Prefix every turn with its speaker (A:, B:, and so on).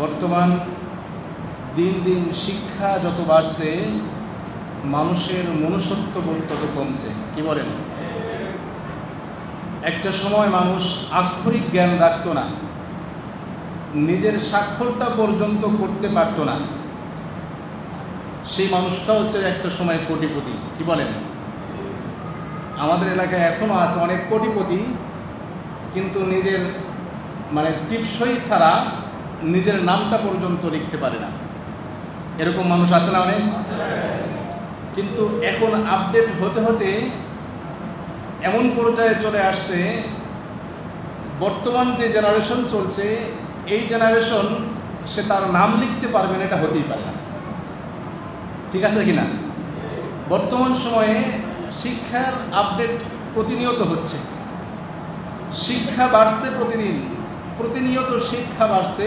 A: বর্তমান দিন দিন শিক্ষা যত বাড়ছে, মানুষের মনুষ্যত্ববোধ তত কমছে। কি বলেন? একটা সময় মানুষ আক্ষরিক জ্ঞান রাখতো না, নিজের স্বাক্ষরটা পর্যন্ত করতে পারতো না। সেই মানুষটাও হচ্ছে একটা সময় কোটিপতি। কি বলেন? আমাদের এলাকায় এখনও আছে অনেক কোটিপতি, কিন্তু নিজের টিপসই ছাড়া নিজের নামটা পর্যন্ত লিখতে পারে না। এরকম মানুষ আছে না অনেক? কিন্তু এখন আপডেট হতে হতে এমন পর্যায়ে চলে আসছে, বর্তমান যে জেনারেশন চলছে, এই জেনারেশন সে তার নাম লিখতে পারবে না, এটা হতেই পারে না। ঠিক আছে কিনা? বর্তমান সময়ে শিক্ষার আপডেট প্রতিনিয়ত হচ্ছে, শিক্ষা বাড়ছে, প্রতিনিয়ত শিক্ষা বাড়ছে,